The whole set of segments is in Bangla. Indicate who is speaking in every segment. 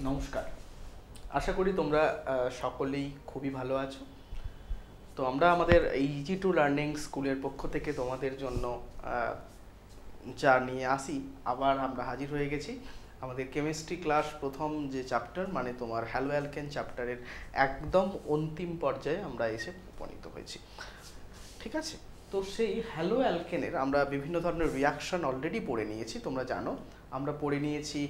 Speaker 1: নমস্কার, আশা করি তোমরা সকলেই খুবই ভালো আছো। তো আমরা আমাদের ইজি টু লার্নিং স্কুলের পক্ষ থেকে তোমাদের জন্য যা নিয়ে আসি, আবার আমরা হাজির হয়ে গেছি। আমাদের কেমিস্ট্রি ক্লাস প্রথম যে চ্যাপ্টার, মানে তোমার হ্যালো অ্যালকেন চ্যাপ্টারের একদম অন্তিম পর্যায়ে আমরা এসে উপনীত হয়েছি। ঠিক আছে, তো সেই হ্যালো অ্যালকেনের আমরা বিভিন্ন ধরনের রিয়াকশন অলরেডি পড়ে নিয়েছি, তোমরা জানো। আমরা পড়ে নিয়েছি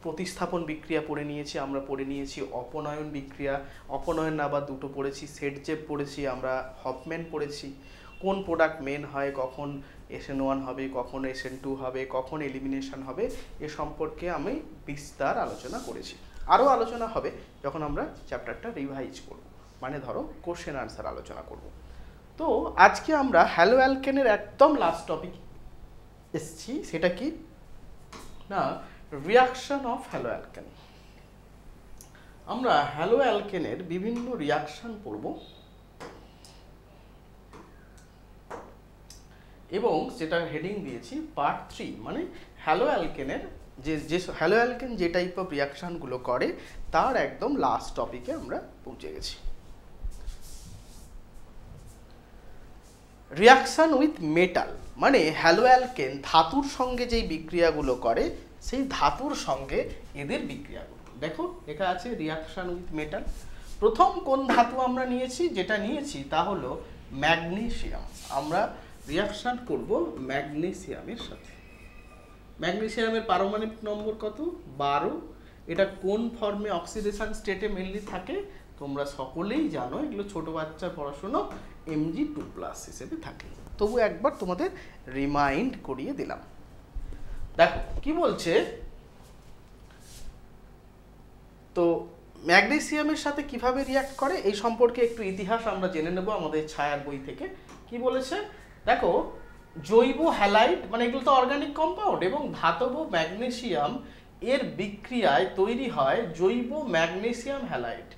Speaker 1: প্রতিস্থাপন বিক্রিয়া পড়ে নিয়েছি, আমরা পড়ে নিয়েছি অপনয়ন বিক্রিয়া, অপনয়ন আবার দুটো পড়েছি, সেটজেব পড়েছি, আমরা হফম্যান পড়েছি। কোন প্রোডাক্ট মেন হয়, কখন SN1 হবে, কখন SN2 হবে, কখন এলিমিনেশন হবে, এ সম্পর্কে আমি বিস্তার আলোচনা করেছি। আরও আলোচনা হবে যখন আমরা চ্যাপ্টারটা রিভাইজ করব, মানে ধরো কোশ্চেন আনসার আলোচনা করব। তো আজকে আমরা হ্যালো অ্যালকেনের একদম লাস্ট টপিক এসছি, সেটা কি না, রিয়াকশন অফ হ্যালো অ্যালকেন। আমরা হ্যালো অ্যালকেনের বিভিন্ন রিয়াকশন পড়ব এবং যেটা হেডিং দিয়েছি পার্ট 3, মানে হ্যালো অ্যালকেনের যে হ্যালো অ্যালকেন যে টাইপ অফ রিয়াকশনগুলো করে তার একদম লাস্ট টপিকে আমরা পৌঁছে গেছি। রিয়াকশন উইথ মেটাল, মানে হ্যালো অ্যালকেন ধাতুর সঙ্গে যেই বিক্রিয়াগুলো করে সেই ধাতুর সঙ্গে এদের বিক্রিয়াগুলো দেখো লেখা আছে রিয়াকশন উইথ মেটাল। প্রথম কোন ধাতু আমরা নিয়েছি, যেটা নিয়েছি তা হলো ম্যাগনেসিয়াম। আমরা রিয়াকশন করব ম্যাগনেসিয়ামের সাথে। ম্যাগনেসিয়ামের পারমাণবিক নম্বর কত? 12। এটা কোন ফর্মে অক্সিডেশন স্টেটে মেনলি থাকে তোমরা সকলেই জানো, এগুলো ছোট বাচ্চার পড়াশোনা, Mg2+ হিসেবে থাকে। তবু একবার তোমাদের রিমাইন্ড করিয়ে দিলাম। দেখো কি বলছে, তো ম্যাগনেসিয়ামের সাথে কিভাবে রিয়াক্ট করে এই সম্পর্কে একটু ইতিহাস আমরা জেনে নেব আমাদের ছায়ার বই থেকে। কি বলেছে দেখো, জৈব হ্যালাইড, মানে এগুলো তো অর্গানিক কম্পাউন্ড, এবং ধাতব ম্যাগনেসিয়াম এর বিক্রিয়ায় তৈরি হয় জৈব ম্যাগনেসিয়াম হ্যালাইড।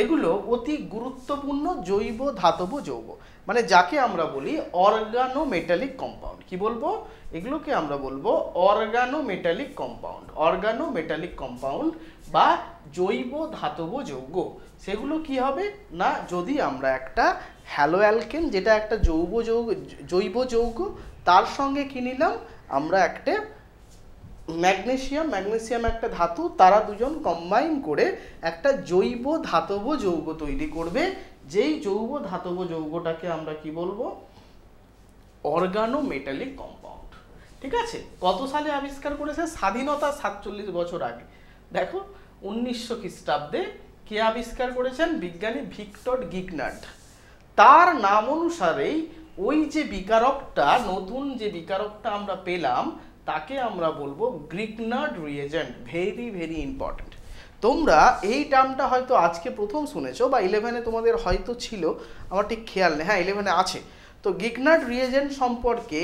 Speaker 1: এগুলো অতি গুরুত্বপূর্ণ জৈব ধাতব যৌগ, মানে যাকে আমরা বলি অর্গানোমেটালিক কম্পাউন্ড। কি বলবো? এগুলোকে আমরা বলবো অর্গানোমেটালিক কম্পাউন্ড। অর্গানোমেটালিক কম্পাউন্ড বা জৈব ধাতব যৌগ। সেগুলো কি হবে না, যদি আমরা একটা হ্যালো অ্যালকেন, যেটা একটা জৈব যৌগ, তার সঙ্গে কি নিলাম আমরা একটা ম্যাগনেসিয়াম একটা ধাতু, তারা দুজন কম্বাইন করে একটা জৈব ধাতব যৌগ তৈরি করবে। যেই জৈব ধাতব যৌগটাকে আমরা কি বলবো? Organometallic compound. ঠিক আছে, কত সালে আবিষ্কার করেছে? স্বাধীনতা 47 বছর আগে। দেখো 1900 খ্রিস্টাব্দে কে আবিষ্কার করেছেন? বিজ্ঞানী ভিক্টর গিগনার্ড। তার নাম অনুসারেই ওই যে বিকারকটা, নতুন যে বিকারকটা আমরা পেলাম, তাকে আমরা বলবো Grignard reagent. Very very important. তোমরা এই টার্মটা হয়তো আজকে প্রথম শুনেছো, বা 11-এ তোমাদের হয়তো ছিল, আমার ঠিক খেয়াল নেই। হ্যাঁ, 11-এ আছে। তো গ্রিগনার্ড রিয়েজেন্ট সম্পর্কে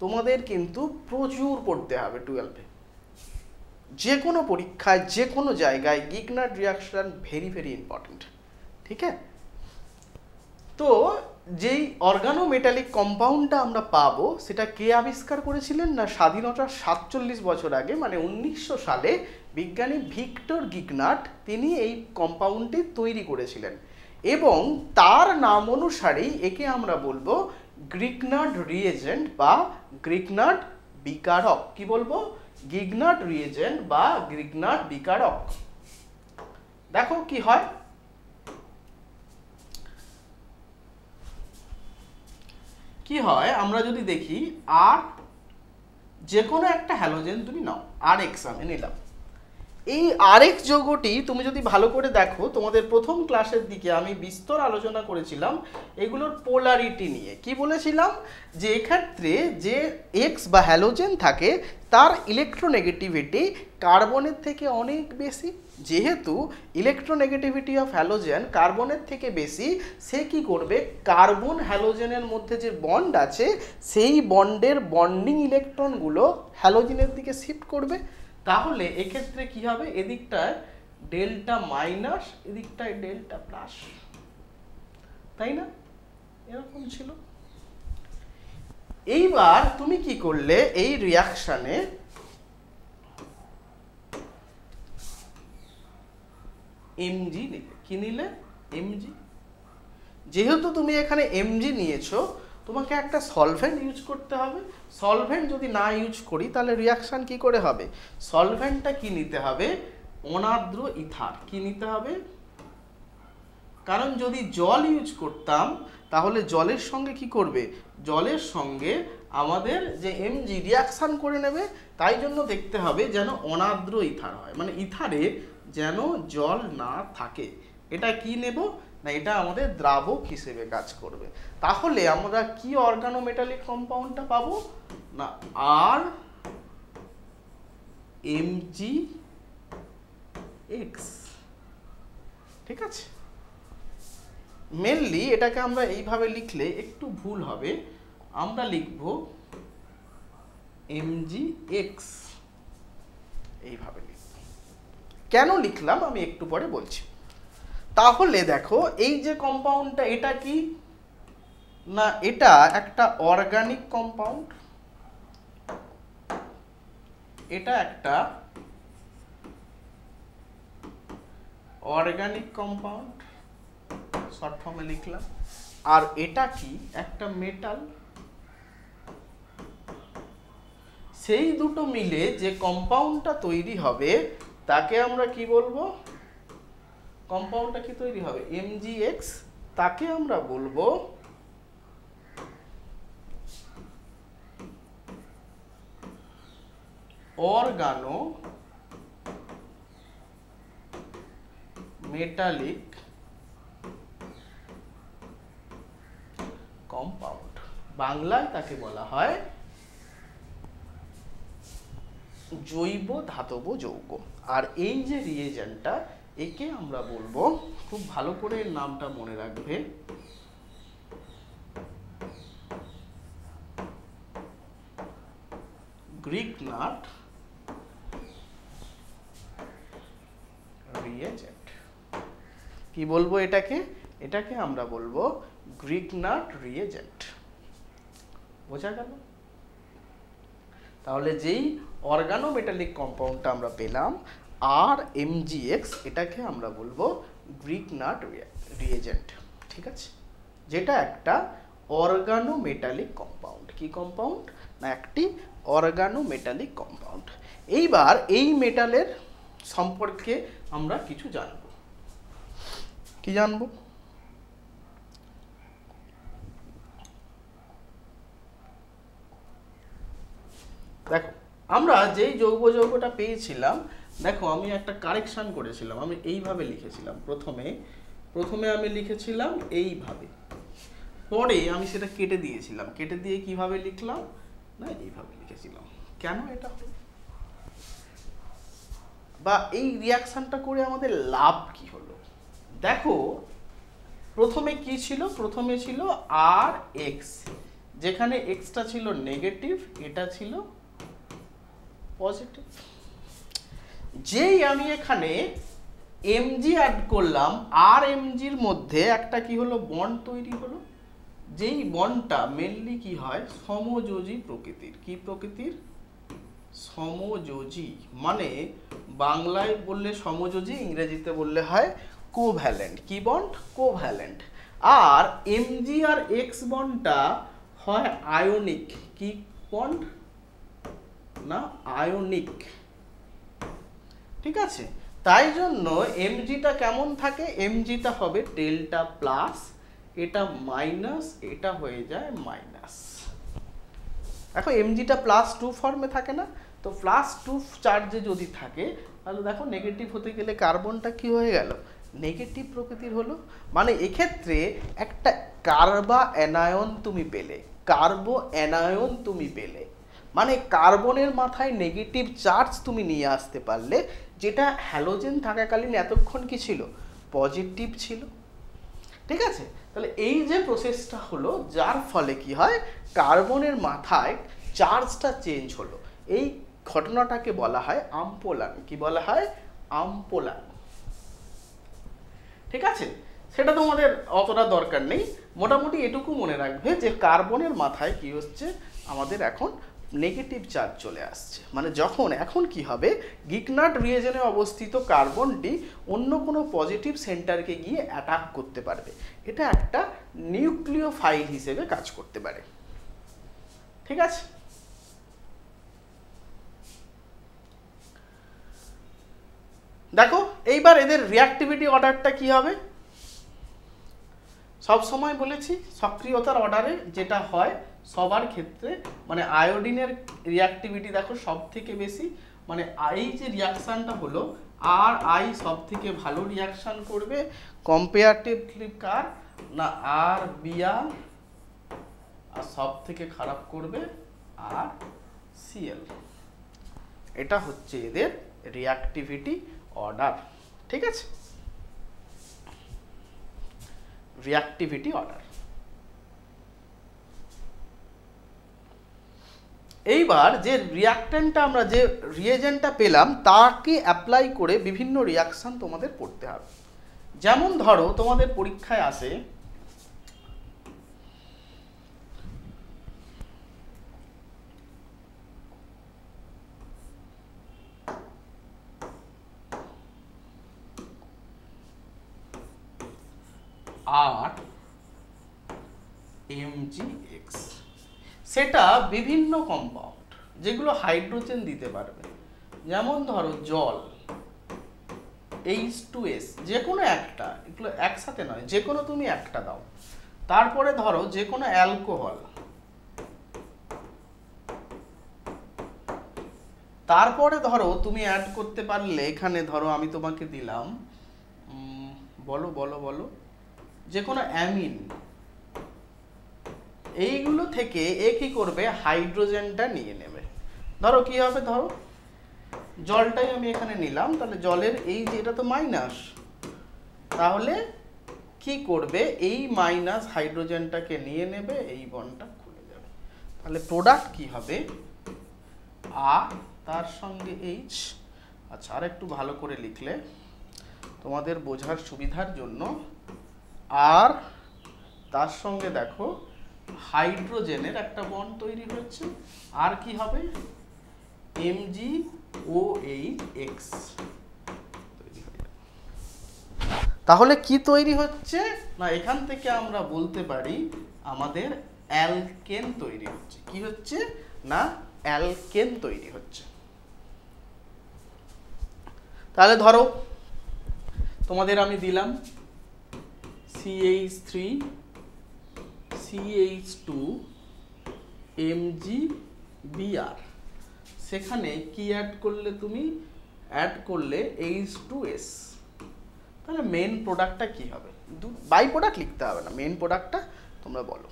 Speaker 1: তোমাদের কিন্তু প্রচুর পড়তে হবে 12-এ। যে কোনো পরীক্ষায়, যে কোনো জায়গায় Grignard reaction very very important. ঠিক আছে, তো যেই অর্গানোমেটালিক কম্পাউন্ডটা আমরা পাবো সেটা কে আবিষ্কার করেছিলেন না, স্বাধীনতার 47 বছর আগে, মানে 1900 সালে বিজ্ঞানী ভিক্টর গিগনার্ড তিনি এই কম্পাউন্ডটি তৈরি করেছিলেন, এবং তার নাম অনুসারেই একে আমরা বলবো গ্রিগনার্ড রিয়েজেন্ট বা গ্রিগনার্ড বিকারক। কি বলবো? গিগনার্ড রিয়েজেন্ট বা গ্রিগনার্ড বিকারক। দেখো কি হয়, কি হয় আমরা যদি দেখি, আর যে কোনো একটা হ্যালোজেন তুমি নাও, RX আমি নিলাম। এই RX যৌগটি তুমি যদি ভালো করে দেখো, তোমাদের প্রথম ক্লাসের দিকে আমি বিস্তর আলোচনা করেছিলাম এগুলোর পোলারিটি নিয়ে। কি বলেছিলাম? যে এক্ষেত্রে যে X বা হ্যালোজেন থাকে তার ইলেকট্রোনেগেটিভিটি কার্বনের থেকে অনেক বেশি। যেহেতু ইলেকট্রোনেগেটিভিটি অফ হ্যালোজেন কার্বনের থেকে বেশি, সে কি করবে? কার্বন হ্যালোজেনের মধ্যে যে বন্ড আছে সেই বন্ডের বন্ডিং ইলেকট্রনগুলো হ্যালোজেনের দিকে শিফট করবে। তাহলে এক্ষেত্রে কি হবে? এদিকটায় ডেল্টা মাইনাস, এদিকটায় ডেল্টা প্লাস, তাই না? এরকম ছিল। এইবার তুমি কি করলে? এই রিয়াকশনে Mg নিলে। কি নিলে? Mg। যেহেতু তুমি এখানে Mg নিয়েছো, তোমাকে একটা সলভেন্ট ইউজ করতে হবে। সলভেন্ট যদি না ইউজ করি তাহলে রিয়াকশন কি করে হবে? সলভেন্টটা কি নিতে হবে? অনার্দ্র ইথার। কি নিতে হবে? কারণ যদি জল ইউজ করতাম তাহলে জলের সঙ্গে কি করবে? জলের সঙ্গে আমাদের যে Mg রিয়াকশন করে নেবে, তাই জন্য দেখতে হবে যেন অনার্দ্র ইথার হয়, মানে ইথারে যেন জল না থাকে। এটা কি নেব না, এটা আমাদের দ্রাবক হিসেবে কাজ করবে। তাহলে আমরা কি অর্গানোমেটালিক কম্পাউন্ডটা পাবো না, আর MgX। ঠিক আছে, মেনলি এটাকে আমরা এইভাবে লিখলে একটু ভুল হবে, আমরা লিখব MgX, এইভাবে লিখব। কেন লিখলাম আমি একটু পরে বলছি। তাহলে দেখো এই যে কম্পাউন্ডটা, এটা কি না, এটা একটা অর্গানিক কম্পাউন্ড, এটা একটা অর্গানিক কম্পাউন্ড, শর্ট ফর্মে লিখলাম। আর এটা কি? একটা মেটাল। সেই দুটো মিলে যে কম্পাউন্ডটা তৈরি হবে তাকে আমরা কি বলবো? কম্পাউন্ডটা কি তৈরি হবে? MgX। তাকে আমরা বলবো অর্গানো মেটালিক কম্পাউন্ড। বাংলায় তাকে বলা হয় জৈব ধাতব যৌগ। আর এই যে রিয়েজেন্টটা, একে আমরা বলবো, খুব ভালো করে এর নামটা মনে রাখবে, গ্রিগনাট রিয়েজেন্ট। কি বলবো এটাকে? এটাকে আমরা বলবো গ্রিগনাট রিয়েজেন্ট। বোঝা গেল? তাহলে যেই অর্গানোমেটালিক কম্পাউন্ডটা আমরা পেলাম আর MgX, এটাকে আমরা বলবো গ্রিগনাট রিয়েজেন্ট। ঠিক আছে, যেটা একটা অর্গানোমেটালিক কম্পাউন্ড। কি কম্পাউন্ড না? একটি অর্গানোমেটালিক কম্পাউন্ড। এইবার এই মেটালের সম্পর্কে আমরা কিছু জানব। কি জানবো? দেখো, আমরা যেই যৌগটা পেয়েছিলাম, দেখো আমি একটা কারেকশন করেছিলাম। আমি এইভাবে লিখেছিলাম, প্রথমে আমি লিখেছিলাম এইভাবে, পরে আমি সেটা কেটে দিয়েছিলাম। কেটে দিয়ে কিভাবে লিখলাম না, এইভাবে লিখেছিলাম। কেন এটা হলো, বা এই রিয়াকশনটা করে আমাদের লাভ কি হলো? দেখো, প্রথমে কি ছিল? প্রথমে ছিল RX, যেখানে এক্সটা ছিল নেগেটিভ, এটা ছিল পজিটিভ। যেই আমি এখানে Mg অ্যাড করলাম, আর Mgর মধ্যে একটা কি হলো? বন্ড তৈরি হলো। যেই বন্ডটা মেনলি কি হয়? সমযোজী প্রকৃতির। কি প্রকৃতির? সমযোজী। মানে বাংলায় বললে সমযোজী, ইংরেজিতে বললে হয় কোভ্যালেন্ট। কি বন্ড? কোভ্যালেন্ট। আর Mg আর X বন্ডটা হয় আয়নিক। কি বন্ড না? আয়নিক। ঠিক আছে, তাই জন্য Mgটা কেমন থাকে? Mgটা হবে ডেল্টা প্লাস, এটা মাইনাস, এটা হয়ে যায় মাইনাস। দেখো Mgটা +2 ফর্মে থাকে না? তো +2 চার্জে যদি থাকে তাহলে দেখো নেগেটিভ হতে গেলে কার্বনটা কি হয়ে গেল? নেগেটিভ প্রকৃতির হলো। মানে এক্ষেত্রে একটা কার্বা অ্যানায়ন তুমি পেলে, কার্বো অ্যানায়ন তুমি পেলে, মানে কার্বনের মাথায় নেগেটিভ চার্জ তুমি নিয়ে আসতে পারলে, যেটা হ্যালোজেন থাকাকালীন এতক্ষণ কি ছিল? পজিটিভ ছিল। ঠিক আছে, তাহলে এই যে প্রসেসটা হলো, যার ফলে কি হয়? কার্বনের মাথায় চার্জটা চেঞ্জ হলো। এই ঘটনাটাকে বলা হয় আম্পোলান। কি বলা হয়? আম্পোলান। ঠিক আছে, সেটা তোমাদের অতটা দরকার নেই, মোটামুটি এটুকু মনে রাখবে যে কার্বনের মাথায় কি হচ্ছে? আমাদের এখন নেগেটিভ চার্জ চলে আসছে, মানে যখন এখন কি হবে, গিগনাট রিয়েজনে অবস্থিত কার্বনটি অন্য কোনো পজিটিভ সেন্টারকে গিয়ে অ্যাটাক করতে পারবে, এটা একটা নিউক্লিওফাইল হিসেবে কাজ করতে পারে। ঠিক আছে, দেখো এইবার এদের রিঅ্যাক্টিভিটি অর্ডারটা কি হবে। সব সময় বলেছি সক্রিয়তার অর্ডারে যেটা হয় সবার ক্ষেত্রে, মানে আয়োডিনের রিঅ্যাক্টিভিটি দেখো সব থেকে বেশি, মানে এই যে রিয়াকশানটা হলো আর আই সব থেকে ভালো রিয়াকশান করবে কম্পারেটিভলি কার না আর বিআর, আর সব থেকে খারাপ করবে আর সিএল। এটা হচ্ছে এদের রিঅ্যাক্টিভিটি অর্ডার। ঠিক আছে, রিঅ্যাক্টিভিটি অর্ডার। এইবার যে রিঅ্যাক্ট্যান্টটা আমরা যে রিয়েজেন্টটা পেলাম তাকে অ্যাপ্লাই করে বিভিন্ন রিয়াকশন তোমাদের পড়তে হবে। যেমন ধরো তোমাদের পরীক্ষায় আসে RMgX, সেটা বিভিন্ন কম্পাউন্ড যেগুলো হাইড্রোজেন দিতে পারবে, যেমন ধরো জল H2S, যে কোনো একটা, এগুলো একসাথে নয়, যে কোনো তুমি একটা দাও। তারপরে ধরো যে কোনো অ্যালকোহল, তারপরে ধরো তুমি অ্যাড করতে পারলে এখানে ধরো আমি তোমাকে দিলাম বলো বলো বলো যে কোনো অ্যামিন, এইগুলো থেকে এ কি করবে হাইড্রোজেনটা নিয়ে নেবে। ধরো কি হবে, ধরো জলটাই আমি এখানে নিলাম, তাহলে জলের এই যে এটা তো মাইনাস, তাহলে কি করবে এই মাইনাস হাইড্রোজেনটাকে নিয়ে নেবে, এই বন্ডটা খুলে যাবে, তাহলে প্রোডাক্ট কি হবে আর তার সঙ্গে এইচ। আচ্ছা আর একটু ভালো করে লিখলে তোমাদের বোঝার সুবিধার জন্য, আর তার সঙ্গে দেখো হাইড্রোজেনের একটা বন্ড তৈরি হচ্ছে, আর কি হবে MgOH তৈরি হয়ে যাবে। তাহলে কি তৈরি হচ্ছে না, এখান থেকে আমরা বলতে পারি আমাদের অ্যালকেন তৈরি হচ্ছে। কি হচ্ছে না অ্যালকেন তৈরি হচ্ছে। তাহলে ধরো তোমাদের আমি দিলাম CH3 CH2 MgBr, সেখানে কি অ্যাড করলে তুমি অ্যাড করলে H2S, তাহলে মেন প্রোডাক্টটা কি হবে, বাই প্রোডাক্ট লিখতে হবে না, মেন প্রোডাক্টটা তোমরা বলো।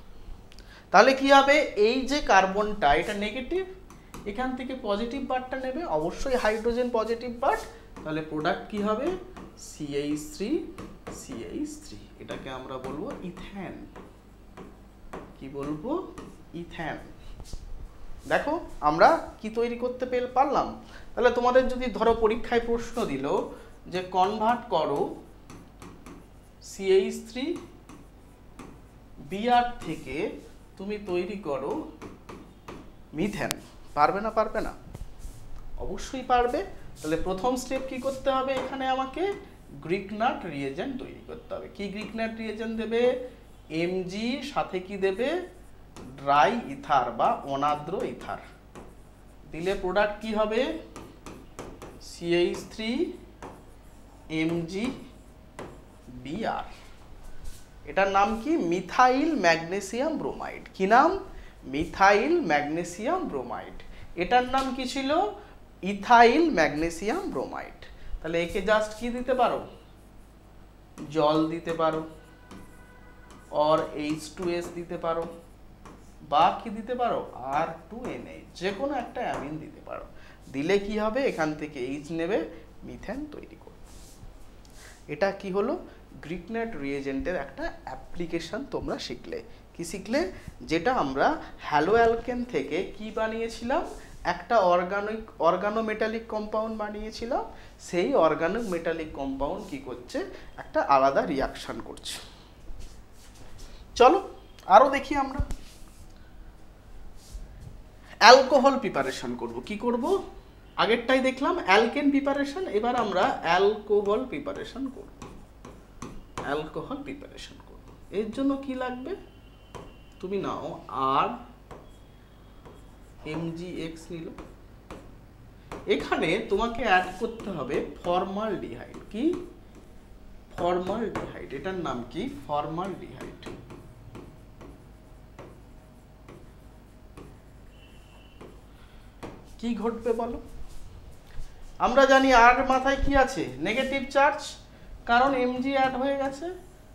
Speaker 1: তাহলে কি হবে এই যে কার্বনটা এটা নেগেটিভ, এখান থেকে পজিটিভ পার্টটা নেবে, অবশ্যই হাইড্রোজেন পজিটিভ পার্ট, তাহলে প্রোডাক্ট কি হবে CH3 CH3, এটাকে আমরা বলবো ইথেন। কি বলবো ইথেন। দেখো আমরা কি তৈরি করতে পারলাম। তাহলে তোমাদের যদি ধরো পরীক্ষায় প্রশ্ন দিল যে কনভার্ট করো CH3 Br থেকে তুমি তৈরি করো মিথেন, পারবে না পারবে না? অবশ্যই পারবে। তাহলে প্রথম স্টেপ কি করতে হবে, এখানে আমাকে গ্রিগনাট রিয়েজেন্ট তৈরি করতে হবে। কি গ্রিগনাট রিয়েজেন্ট দেবে Mg, সাথে কি দেবে ড্রাই ইথার বা অনার্দ্র ইথার, দিলে প্রোডাক্ট কি হবে CH3 MgBr। এটার নাম কি মিথাইল ম্যাগনেসিয়াম ব্রোমাইড। কি নাম মিথাইল ম্যাগনেসিয়াম ব্রোমাইড। এটার নাম কি ছিল ইথাইল ম্যাগনেসিয়াম ব্রোমাইড। তাহলে একে জাস্ট কি দিতে পারো জল দিতে পারো, और H2S দিতে পারো, বা কি দিতে পারো R2NH, যে কোনো একটা অ্যামিন দিতে পারো। দিলে কি হবে এখান থেকে H নেবে, মিথেন তৈরি করবে। এটা কি হলো গ্রিগনাট রিয়েজেন্টের একটা অ্যাপ্লিকেশন তোমরা শিখলে। কি শিখলে, যেটা আমরা হ্যালো অ্যালকেন থেকে কি বানিয়েছিলাম একটা অর্গানোমেটালিক কম্পাউন্ড বানিয়েছিলাম, সেই অর্গানোমেটালিক কম্পাউন্ড কি করছে একটা আলাদা রিয়াকশন করছে। চলো আরো দেখি আমরা। অ্যালকোহল প্রিপারেশন করব। কি করব? আগেরটাই দেখলাম অ্যালকেন প্রিপারেশন, এবার আমরা অ্যালকোহল প্রিপারেশন করব। অ্যালকোহল প্রিপারেশন করব, এর জন্য কি লাগবে? তুমি নাও আর MgX নিল, এখানে তোমাকে অ্যাড করতে হবে ফর্মালডিহাইড। কি? ফর্মালডিহাইড। এটার নাম কি? ফর্মালডিহাইড। কি ঘটবে বলো? আমরা জানি আর মাথায় কি আছে? নেগেটিভ চার্জ, কারণ Mg অ্যাড হয়ে গেছে।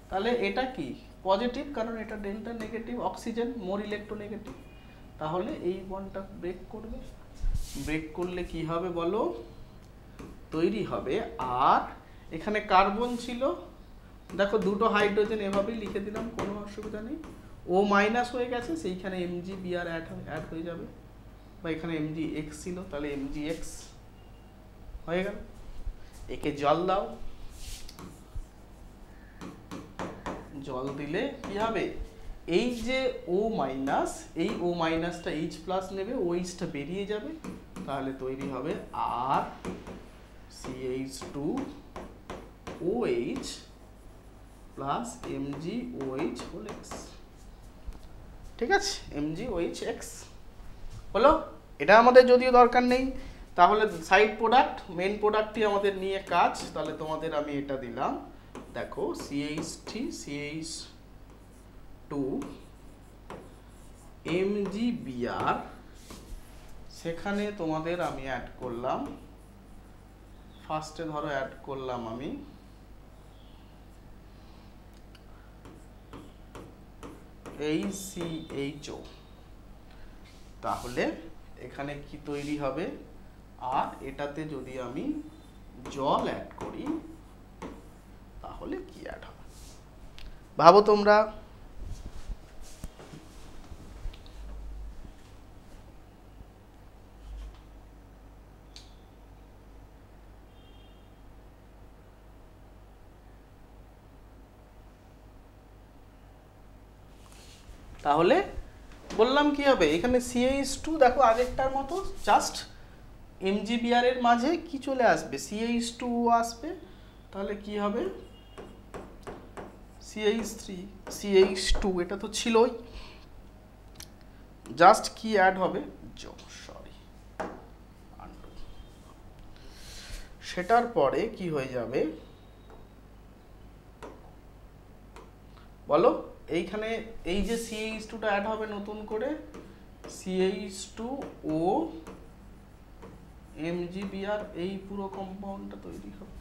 Speaker 1: তাহলে এটা কি? পজিটিভ, কারণ এটা ডেল্টা নেগেটিভ, অক্সিজেন মোর ইলেকট্রোনেগেটিভ। তাহলে এই বন্ডটা ব্রেক করবে। ব্রেক করলে কি হবে বলো? তৈরি হবে আর এখানে কার্বন ছিল, দেখো দুটো হাইড্রোজেন এভাবেই লিখে দিলাম, কোনো অসুবিধা নেই। ও মাইনাস হয়ে গেছে, সেইখানে MgBr অ্যাড হয়ে যাবে, বা এখানে MgX ছিল, তাহলে MgX হয়ে গেল। একে জল দাও, জল দিলে কি হবে? এই যে ও মাইনাস, এই ও মাইনাসটা এইচ প্লাস নেবে, ও এইচটা বেরিয়ে যাবে, তাহলে তৈরি হবে আর CH2OH plus MgOH whole X। ঠিক আছে, MgOH হলো। এটা আমাদের যদিও দরকার নেই, তাহলে সাইড প্রোডাক্ট, মেন প্রোডাক্টই আমাদের নিয়ে কাজ। তাহলে তোমাদের আমি এটা দিলাম, দেখো CH3CH2 MgBr, সেখানে তোমাদের আমি অ্যাড করলাম, ফার্স্টে ধরো অ্যাড করলাম আমি HCHO, তাহলে এখানে কি তৈরি হবে? আর এটাতে যদি আমি জল অ্যাড করি তাহলে কি অ্যাড হবে ভাবো তোমরা? তাহলে বললাম কি হবে? এখানে CH2 দেখো আগেরটার মতো, জাস্ট MgBr এর মাঝে কি চলে আসবে? CH2 আসবে। তাহলে কি হবে? CH3CH2, এটা তো ছিলই, জাস্ট কি অ্যাড হবে? সেটার পরে কি হয়ে যাবে বলো? এইখানে এই যে CH2টা অ্যাড হবে নতুন করে, CH2O MgBr, এই পুরো কম্পাউন্ডটা তৈরি হবে।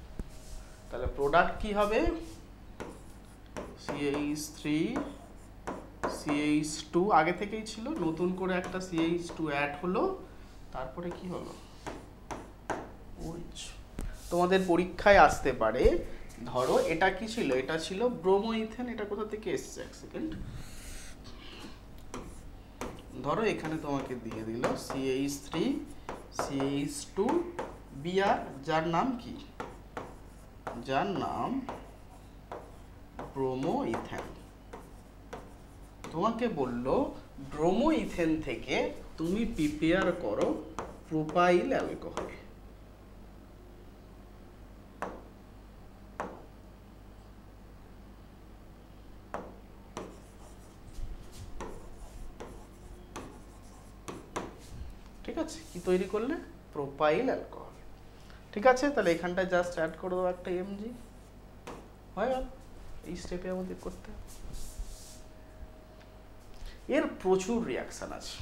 Speaker 1: তাহলে প্রোডাক্ট কি হবে? CH3CH2 আগে থেকেই ছিল, নতুন করে একটা CH2 অ্যাড হলো, তারপরে কি হলো? OH। তোমাদের পরীক্ষায় আসতে পারে, ধরো এটা কি ছিল? এটা ছিল ব্রোমোইথেন। এটা কোথা থেকে এসেছে? এক সেকেন্ড, ধরো এখানে তোমাকে দিয়ে দিল CH3CH2Br, যার নাম কি? যার নাম ব্রোমোইথেন। তোমাকে বলল ব্রোমোইথেন থেকে তুমি প্রিপেয়ার করো প্রোপাইল অ্যালকোহল। ঠিক আছে, কি তৈরি করলে? Propyl alcohol. ঠিক আছে, তাহলে এখানটায় জাস্ট অ্যাড করে দাও একটা Mg, হয়ে গেল। এই স্টেপে আমাদের করতে হবে। এর প্রচুর রিয়াকশন আছে।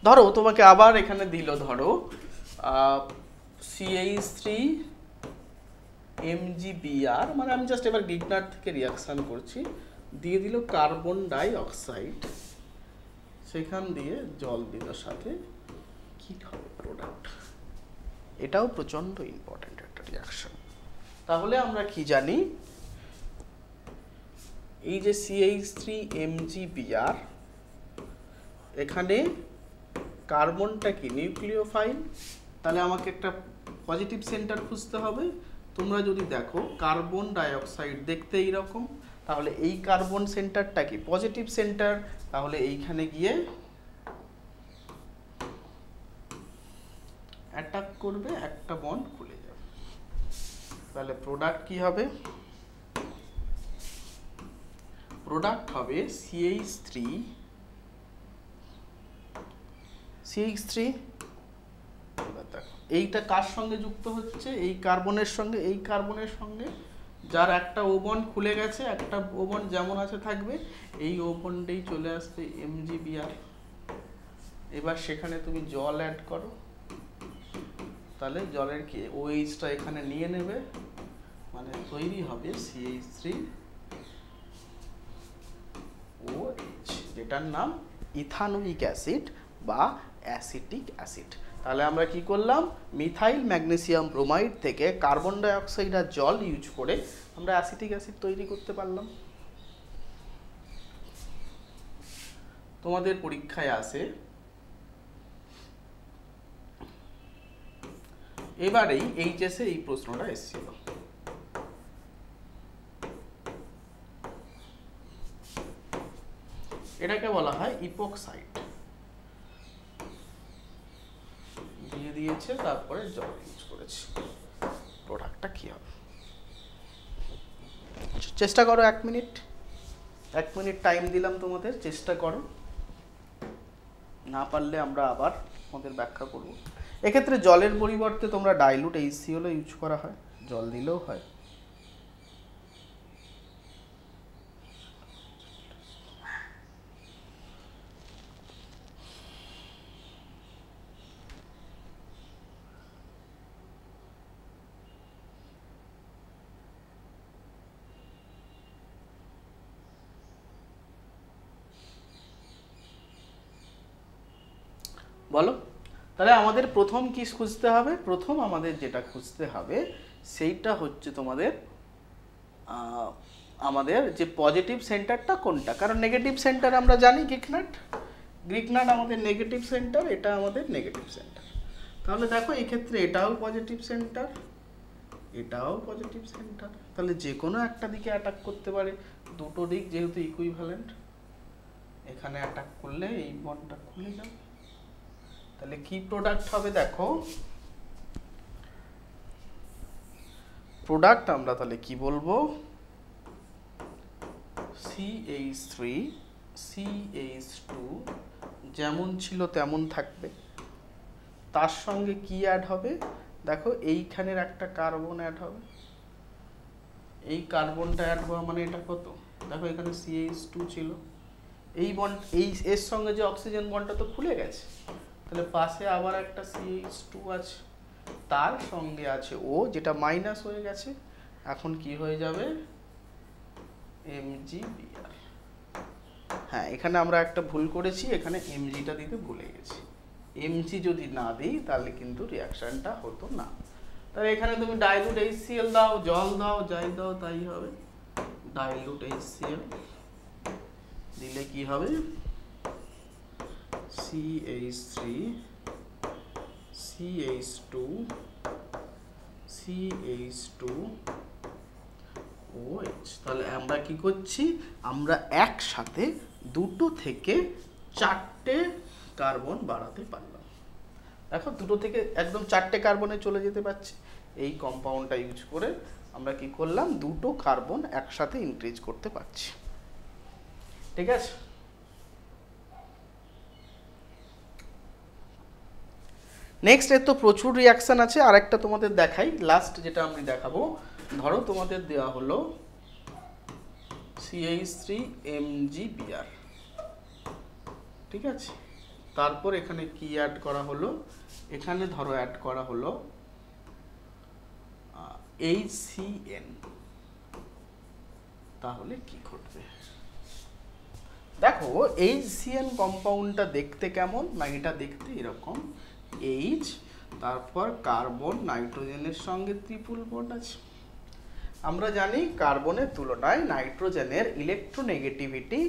Speaker 1: ধরো তোমাকে আবার এখানে দিল, ধরো CH3MgBr, মানে আমি জাস্ট এবার গিগনার্ড থেকে রিয়াকশন করছি, দিয়ে দিল কার্বন ডাই অক্সাইড, সেখান দিয়ে জল দিল সাথে, কি হবে প্রোডাক্ট? এটাও প্রচন্ড ইম্পর্টেন্ট একটা রিয়াকশন। তাহলে আমরা কি জানি? এই যে CH3MgBr, এখানে কার্বনটা কি? নিউক্লিওফাইল। তাহলে আমাকে একটা পজিটিভ সেন্টার খুঁজতে হবে। তোমরা যদি দেখো কার্বন ডাই অক্সাইড দেখতে এইরকম, তাহলে এই কার্বন সেন্টারটা কি? Positive centre. তাহলে এইখানে গিয়ে অ্যাটাক করবে, একটা বন্ড খুলে যাবে। তাহলে প্রোডাক্ট কি হবে? প্রোডাক্ট হবে CH3 এইটা কার সঙ্গে যুক্ত হচ্ছে? এই কার্বনের সঙ্গে। এই কার্বনের সঙ্গে যার একটা ও বন্ড খুলে গেছে, একটা ও বন্ড যেমন আছে থাকবে, এই ও বন্ডেই চলে আসবে MgBr। এবার সেখানে তুমি জল অ্যাড করো, তাহলে জলের কি OH-টা এখানে নিয়ে নেবে, মানে তৈরি হবে CH3OH, যেটার নাম ইথানোয়িক অ্যাসিড বা অ্যাসিটিক অ্যাসিড। তাহলে আমরা কি করলাম? মিথাইল ম্যাগনেসিয়াম ব্রোমাইড থেকে কার্বন ডাই অক্সাইড আর জল ইউজ করে আমরা অ্যাসিটিক অ্যাসিড তৈরি করতে পারলাম। তোমাদের পরীক্ষায় আসে এবারেই এইচএস এ এই প্রশ্নটা এসেছিল। এটাকে বলা হয় ইপোক্সাইড। দিয়ে দিয়েছে, তারপরে জল ইউজ করেছে। প্রোডাক্টটা কি হবে? চেষ্টা করো 1 মিনিট, 1 মিনিট টাইম দিলাম তোমাদের, চেষ্টা করো। না পারলে আমরা আবার আমাদের ব্যাখ্যা করব। এক্ষেত্রে জলের পরিবর্তে তোমরা ডাইলুট HCl ইউজ করা হয়, জল দিলেও হয়। বলো, তাহলে আমাদের প্রথম কি খুঁজতে হবে? প্রথম আমাদের যেটা খুঁজতে হবে সেইটা হচ্ছে তোমাদের আমাদের যে পজিটিভ সেন্টারটা কোনটা, কারণ নেগেটিভ সেন্টার আমরা জানি গ্রিকনাট আমাদের নেগেটিভ সেন্টার, এটা আমাদের নেগেটিভ সেন্টার। তাহলে দেখো এই ক্ষেত্রে এটাও পজিটিভ সেন্টার, এটাও পজিটিভ সেন্টার, তাহলে যে কোনো একটা দিকে অ্যাটাক করতে পারে। দুটো দিক যেহেতু ইকুইভ্যালেন্ট, এখানে অ্যাটাক করলে এই বন্ডটা খুলে যাবে। তাহলে কি প্রোডাক্ট হবে? দেখো প্রোডাক্ট আমরা তাহলে কি বলবো? CH3CH2 যেমন ছিল তেমন থাকবে, তার সঙ্গে কি অ্যাড হবে? দেখো এইখানের একটা কার্বন অ্যাড হবে, এই কার্বনটা অ্যাড হওয়া মানে এটা কত? দেখো এখানে CH2 ছিল, এই বন্ড এই এর সঙ্গে যে অক্সিজেন বন্ডটা তো খুলে গেছে, তাহলে পাশে আবার একটা CH2 আছে, তার সঙ্গে আছে ও, যেটা মাইনাস হয়ে গেছে, এখন কি হয়ে যাবে? MgBr। হ্যাঁ, এখানে আমরা একটা ভুল করেছি, এখানে Mgটা দিতে ভুলে গেছি। Mg যদি না দিই তাহলে কিন্তু রিয়াকশনটা হতো না। তাহলে এখানে তুমি ডাইলুট HCl দাও, জল দাও, যাই দাও তাই হবে। ডাইলুট HCl দিলে কি হবে? CH3 CH2 CH2 OH। তাহলে আমরা কি করছি? আমরা একসাথে দুটো থেকে চারটে কার্বন বাড়াতে পারলাম। দেখো দুটো থেকে একদম চারটে কার্বনে চলে যেতে পারছি। এই কম্পাউন্ডটা ইউজ করে আমরা কি করলাম? দুটো কার্বন একসাথে ইনক্রিজ করতে পারছি। ঠিক আছে? নেক্সট এর তো প্রচুর রিয়াকশন আছে, আরেকটা তোমাদের দেখাই, লাস্ট যেটা আমি দেখাবো। ধরো তোমাদের দেওয়া হলো CH3MgBr, ঠিক আছে? তারপর এখানে কি অ্যাড করা হলো? এখানে ধরো অ্যাড করা হলো HCN, তাহলে কি ঘটবে? দেখো HCN কম্পাউন্ডটা দেখতে কেমন? না এটা দেখতে এরকম, H, তারপর কার্বন নাইট্রোজেনের সঙ্গে ট্রিপল বন্ড আছে। আমরা জানি কার্বনের তুলনায় নাইট্রোজেনের ইলেকট্রোনেগেটিভিটি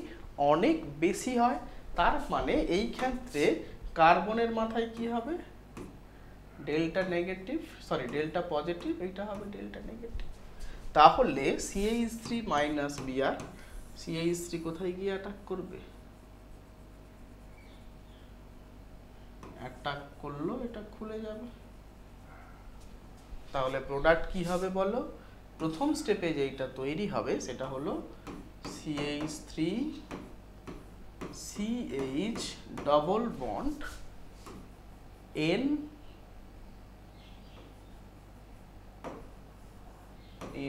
Speaker 1: অনেক বেশি হয়, তার মানে এই ক্ষেত্রে কার্বনের মাথায় কি হবে? Delta negative, sorry delta positive, এটা হবে ডেল্টা নেগেটিভ। তাহলে CH3-Br, CH3 কোথায় গিয়ে অ্যাটাক করবে? অ্যাটাক করলো, এটা খুলে যাবে। তাহলে প্রোডাক্ট কি হবে বলো? প্রথম স্টেপে যেটা তৈরি হবে সেটা হলো CH3 CH double bond N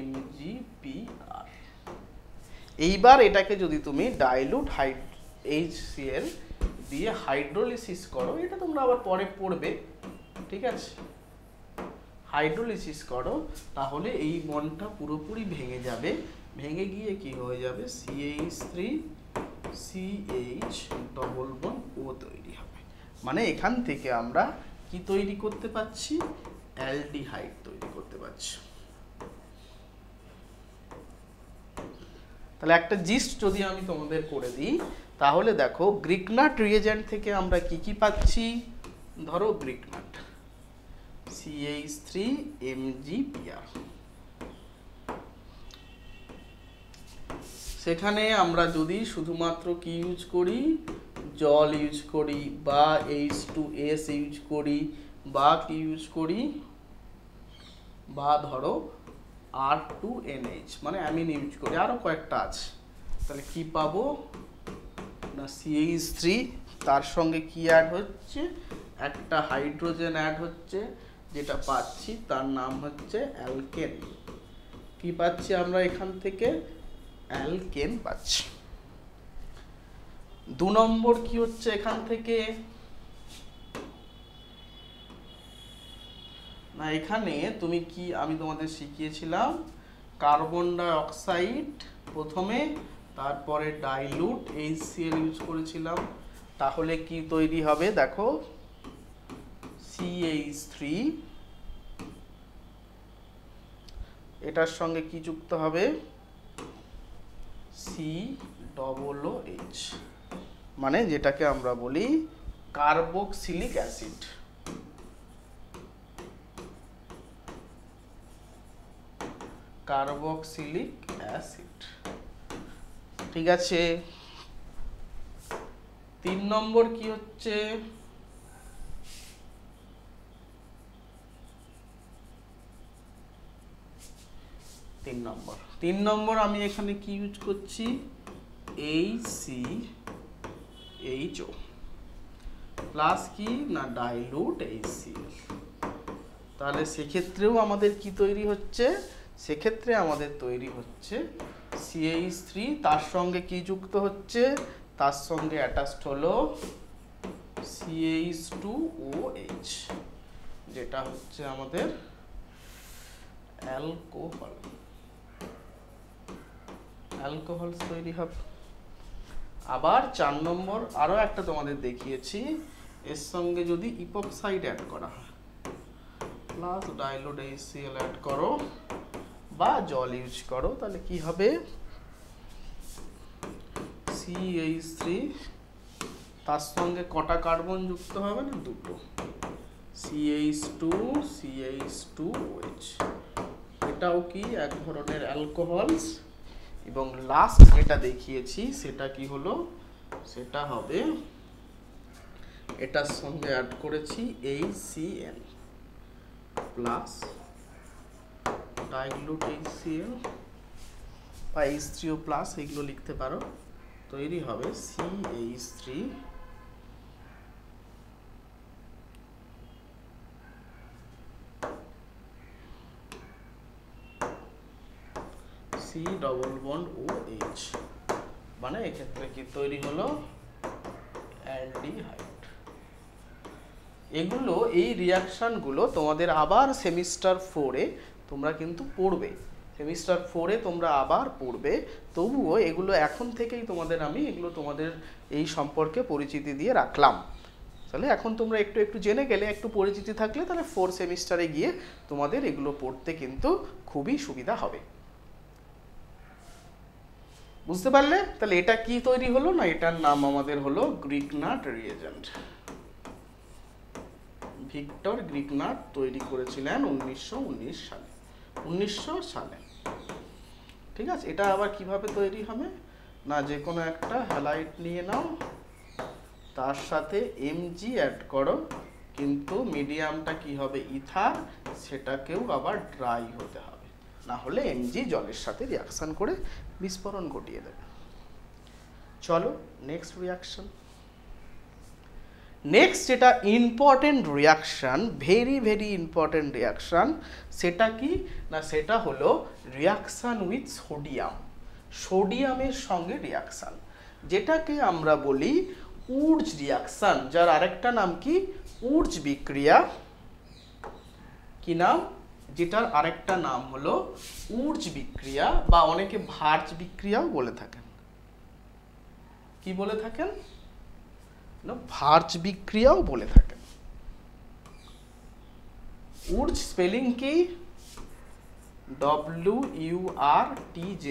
Speaker 1: MgPr। এইবার এটাকে যদি তুমি ডাইলুট HCl দিয়ে হাইড্রোলিসিস করো, এটা তোমরা আবার পরে পড়বে, ঠিক আছে? হাইড্রোলিসিস করো, তাহলে এই বন্ডটা পুরোপুরি ভেঙে যাবে, ভেঙে গিয়ে কি হয়ে যাবে CH3 CH double bond O তৈরি হবে। মানে এখান থেকে আমরা কি তৈরি করতে পারছি? অ্যালডিহাইড তৈরি করতে পারছি। তাহলে একটা জিস্ট যদি আমি তোমাদের করে দিই, তাহলে দেখো গ্রিগনাট রিয়েজেন্ট থেকে আমরা কি কি পাচ্ছি? ধরো গ্রিগনাট CH3 MgPr, সেখানে আমরা যদি শুধুমাত্র কি ইউজ করি? জল ইউজ করি, বা H2S ইউজ করি, বা কি ইউজ করি? বা ধরো R2NH মানে অ্যামিন ইউজ করি, আরো কয়েকটা আছে, তাহলে কি পাবো না CH3, তার সঙ্গে কি অ্যাড হচ্ছে? একটা হাইড্রোজেন অ্যাড হচ্ছে, যেটা পাচ্ছি তার নাম হচ্ছে অ্যালকেন। কি পাচ্ছি আমরা এখান থেকে? অ্যালকেন পাচ্ছি। 2 নম্বর কি হচ্ছে এখান থেকে? না এখানে তুমি কি, আমি তোমাদের শিখিয়েছিলাম কার্বন ডাই অক্সাইড প্রথমে, তারপরে ডাইলুট HCl ইউজ করেছিলাম, তাহলে কি তৈরি হবে দেখো CH3, এটার সঙ্গে কি যুক্ত হবে? COOH, মানে যেটাকে আমরা বলি কার্বক্সিলিক অ্যাসিড। কার্বক্সিলিক অ্যাসিড, ঠিক আছে। 3 নম্বর কি হচ্ছে? তিন নম্বর আমি এখানে কি ইউজ করছি? HCHO প্লাস কি না ডাইলুট HCl। তাহলে সেক্ষেত্রেও আমাদের কি তৈরি হচ্ছে? সেক্ষেত্রে আমাদের তৈরি হচ্ছে CH3, তার সঙ্গে কি যুক্ত হচ্ছে? তার সঙ্গে অ্যাটাচড হলো CH2OH, যেটা হচ্ছে আমাদের অ্যালকোহল তৈরি হবে। আবার 4 নম্বর আরো একটা তোমাদের দেখিয়েছি, এর সঙ্গে যদি ইপক্সাইড অ্যাড করা হয়, প্লাস ডাইলুট HCl অ্যাড করো বা জল ইউজ করো, তাহলে কি হবে? CH3, তার সঙ্গে কটা কার্বন যুক্ত হবে না? 2টো, CH2 CH2OH, এটাও কি এক ধরনের অ্যালকোহলস। এবং লাস্ট যেটা দেখিয়েছি সেটা কি হলো? সেটা হবে এটার সঙ্গে অ্যাড করেছি HCl প্লাস ডাইলুট HCl বা H3O প্লাস, এগুলো লিখতে পারো, তৈরি হবে CH3 C double bond OH, মানে এক্ষেত্রে কি তৈরি হলো? অ্যালডিহাইড। এগুলো, এই রিয়াকশনগুলো তোমাদের আবার সেমিস্টার 4-এ তোমরা কিন্তু পড়বে, সেমিস্টার 4-এ তোমরা আবার পড়বে। তবুও এগুলো এখন থেকেই আমি এগুলো তোমাদের এই সম্পর্কে পরিচিতি দিয়ে রাখলাম। তাহলে এখন তোমরা একটু একটু জেনে গেলে, একটু পরিচিতি থাকলে, তাহলে 4 সেমিস্টারে গিয়ে তোমাদের এগুলো পড়তে কিন্তু খুবই সুবিধা হবে। বুঝতে পারলে? তাহলে এটা কি তৈরি হলো না? এটার নাম আমাদের হলো গ্রিগনাট রিয়েজেন্ট। ভিক্টর গ্রিগনাট তৈরি করেছিলেন 1919 সালে, 1900 সালে, ঠিক আছে। এটা আবার কিভাবে তৈরি হবে না? যে কোনো একটা হ্যালাইড নিয়ে নাও, তার সাথে Mg অ্যাড করো, কিন্তু মিডিয়ামটা কি হবে? ইথার, সেটাকেও আবার ড্রাই হতে হবে, না হলে Mg জলের সাথে রিয়াকশন করে বিস্ফোরণ ঘটিয়ে দেবে। চলো নেক্সট রিয়াকশন। নেক্সট যেটা important reaction, very very important reaction, সেটা কি না, সেটা হলো রিয়াকশন উইথ সোডিয়াম। সোডিয়ামের সঙ্গে রিয়াকশন, যেটাকে আমরা বলি উর্জ রিয়াকশন, যার আরেকটা নাম কি উর্জ বিক্রিয়া। কি নাম? যেটার আরেকটা নাম হলো উর্জ বিক্রিয়া, বা অনেকে ভার্জ বিক্রিয়াও বলে থাকেন। কি বলে থাকেন? ভার্জ বিক্রিয়াও বলে থাকেন। উর্জ স্পেলিং কি? WURTZ,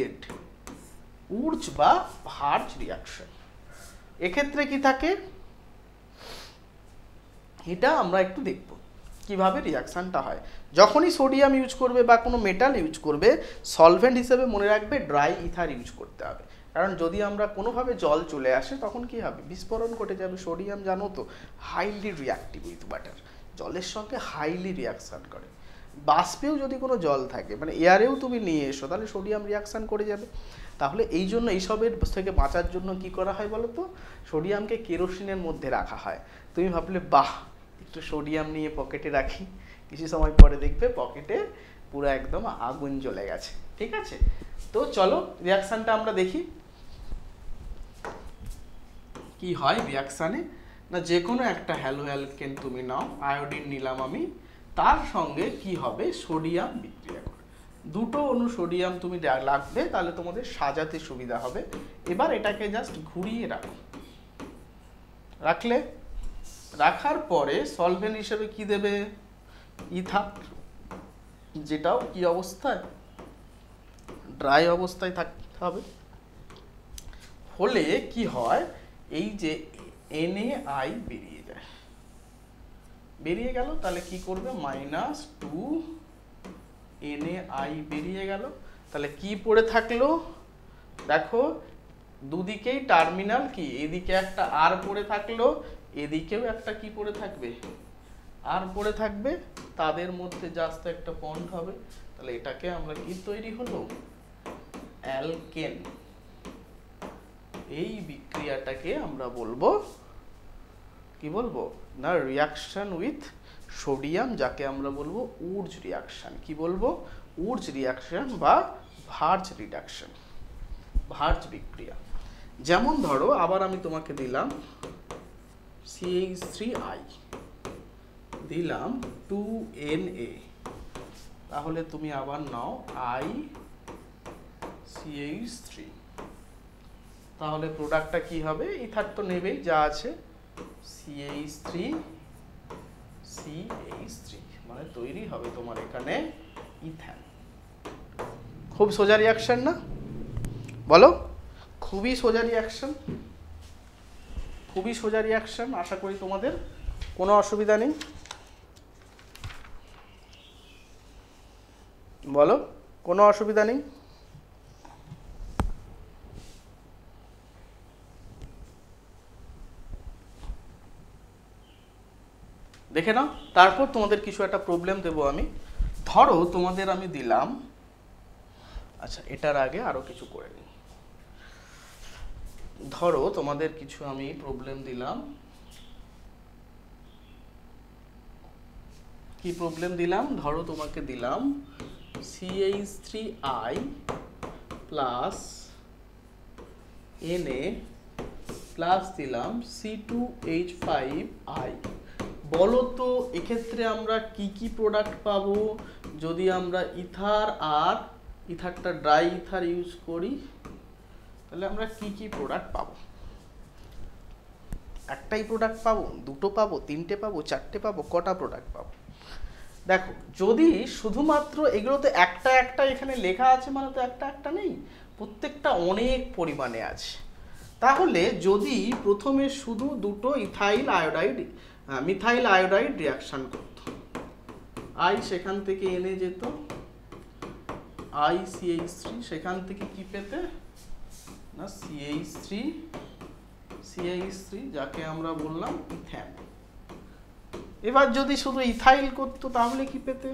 Speaker 1: উর্জ বা ভার্জ রিয়াকশন। এক্ষেত্রে কি থাকে এটা আমরা একটু দেখব কিভাবে রিয়াকশনটা হয়। যখনই সোডিয়াম ইউজ করবে বা কোনো মেটাল ইউজ করবে, সলভেন্ট হিসেবে মনে রাখবে ড্রাই ইথার ইউজ করতে হবে। কারণ যদি আমরা কোনোভাবে জল চলে আসে তখন কি হবে, বিস্ফোরণ ঘটে যাবে। সোডিয়াম জানো তো হাইলি রিয়াক্টিভ উইথ ওয়াটার, জলের সঙ্গে হাইলি রিয়াকশন করে। বাষ্পেও যদি কোনো জল থাকে, মানে এয়ারেও তুমি নিয়ে এসো, তাহলে সোডিয়াম রিয়াকশন করে যাবে। তাহলে এই জন্য এইসবের থেকে বাঁচার জন্য কি করা হয় বলো তো, সোডিয়ামকে কেরোসিনের মধ্যে রাখা হয়। তুমি ভাবলে বাহ, একটু সোডিয়াম নিয়ে পকেটে রাখি, কিছু সময় পরে দেখবে পকেটে পুরো একদম আগুন জ্বলে গেছে। ঠিক আছে, তো চলো রিয়াকশনটা আমরা দেখি কি হয় রিয়াকশানে। না, যে কোনো একটা হ্যালো অ্যালকেন তুমি নাও, আয়োডিন নিলাম আমি, তার সঙ্গে কি হবে সোডিয়াম বিক্রিয়া করে। দুটো অণু সোডিয়াম তুমি লাগবে, তাহলে তোমাদের সাজাতে সুবিধা হবে। এবার এটাকে জাস্ট ঘুরিয়ে রাখো। রাখলে, রাখার পরে সলভেন্ট হিসেবে কি দেবে? ইথার, যেটাও কি অবস্থায়, ড্রাই অবস্থায় থাকতে হবে। হলে কি হয়, এই যে NaI বেরিয়ে যায়, বেরিয়ে গেল, তাহলে কি করবে -2 NaI বেরিয়ে গেল। তাহলে কি পড়ে থাকলো দেখো, দুদিকেই টার্মিনাল কি, এদিকে একটা আর পড়ে থাকলো, এদিকেও একটা কি পড়ে থাকবে, আর পড়ে থাকবে, তাদের মধ্যে জাস্ট একটা বন্ড হবে। তাহলে এটাকে আমরা কি তৈরি হলো, অ্যালকেন। এই বিক্রিয়াটাকে আমরা বলবো কি বলবো না, রিয়াকশন উইথ সোডিয়াম, যাকে আমরা বলবো উর্জ রিয়াকশন। কি বলবো? উর্জ রিয়াকশন বা ভার্জ রিডাকশন, ভার্জ বিক্রিয়া। যেমন ধরো আবার আমি তোমাকে দিলাম CH3I, দিলাম 2Na, তাহলে তুমি আবার নাও ICH3, তাহলে প্রোডাক্টটা কি হবে, ইথার তো নেবেই যা আছে, CH3 মানে তৈরি হবে তোমার এখানে ইথেন। খুব সোজা রিয়াকশন না বলো? খুবই সোজা রিয়াকশন, খুবই সোজা রিয়াকশন। আশা করি তোমাদের কোনো অসুবিধা নেই, বলো কোনো অসুবিধা নেই? দেখে নাও, তারপর তোমাদের কিছু একটা প্রবলেম দেবো আমি। ধরো তোমাদের আমি দিলাম, আচ্ছা এটার আগে আরো কিছু করে নিই। ধরো তোমাদের কিছু আমি প্রবলেম দিলাম, কি প্রবলেম দিলাম, ধরো তোমাকে দিলাম CH3I প্লাস Na প্লাস দিলাম C2H5I। বলো তো এক্ষেত্রে আমরা কি কি প্রোডাক্ট পাবো যদি আমরা ইথার আর ইথারটা ড্রাই ইথার ইউজ করি? তাহলে আমরা কি কি প্রোডাক্ট পাবো? একটাই প্রোডাক্ট পাবো, দুটো পাবো, তিনটে পাবো, চারটে পাবো, কটা প্রোডাক্ট পাবো? দেখো, যদি শুধুমাত্র এগুলোতে একটা একটা এখানে লেখা আছে মানে তো একটা একটা নেই, প্রত্যেকটা অনেক পরিমাণে আছে। তাহলে যদি প্রথমে শুধু দুটো ethyl iodide methyl iodide reaction করত, I সেখান থেকে এনে যেত ICH3, সেখান থেকে কি পেতে না CH3 যাকে আমরা বললাম ইথেন। এবার যদি শুধু ইথাইল করতো তাহলে কি পেতে?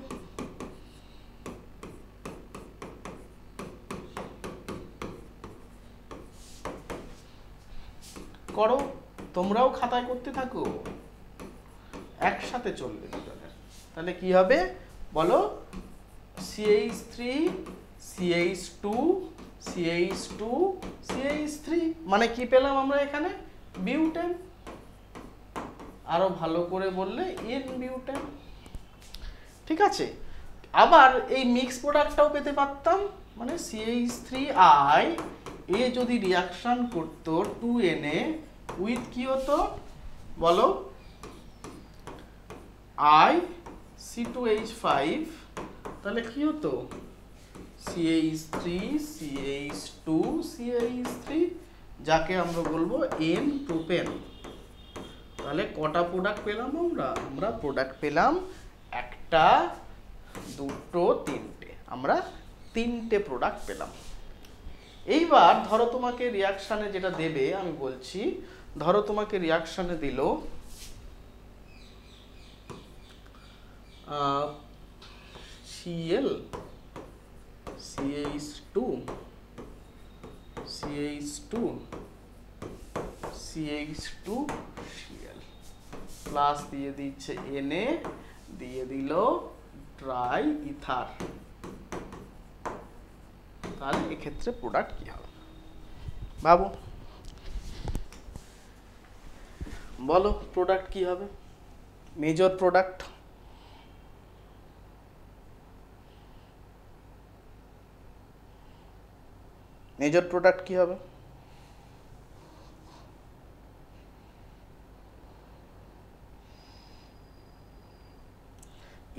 Speaker 1: করো, তোমরাও খাতায় করতে থাকো, একসাথে চলবে দুজনের। তাহলে কি হবে বলো? CH3 CH2 CH2 CH3, মানে কি পেলাম আমরা এখানে? বিউটেন। আরো ভালো করে বললে এন বিউটেন। ঠিক আছে, আবার এই মিক্স প্রোডাক্টটাও পেতে পারতাম, মানে CH3I এ যদি রিয়াকশন করতো 2Na উইথ কি হতো বলো? C2H5, তাহলে কি হতো? CH3 CH2 CH3, যাকে আমরা বলবো N প্রোপেন। তাহলে কটা প্রোডাক্ট পেলাম আমরা? আমরা প্রোডাক্ট পেলাম একটা, দুটো, তিনটে। আমরা তিনটে প্রোডাক্ট পেলাম। এইবার ধরো তোমাকে রিয়াকশানে যেটা দেবে আমি বলছি, ধরো তোমাকে রিয়াকশানে দিল Cl CH2 CH2 CH2 Cl plus দিয়ে দিচ্ছে Na, দিয়ে দিল ড্রাই ইথার। তাহলে এক্ষেত্রে প্রোডাক্ট কি হবে ভাবো? বলো প্রোডাক্ট কি হবে? মেজর প্রোডাক্ট কি হবে?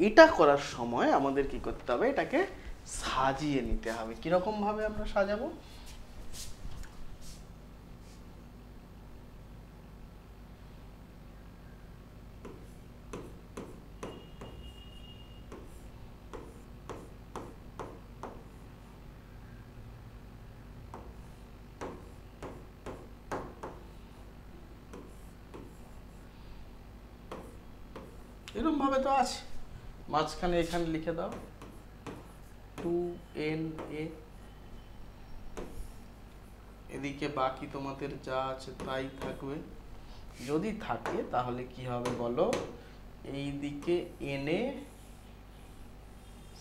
Speaker 1: এটা করার সময় আমাদের কি করতে হবে? এটাকে সাজিয়ে নিতে হবে। কিরকম ভাবে আমরা সাজাবো? এরকম ভাবে তো আছে, মাঝখানে এখানে লিখে দাও 2Na, এদিকে বাকি তোমাদের যা আছে তাই থাকবে। যদি থাকে তাহলে কি হবে বলো? এই দিকে Na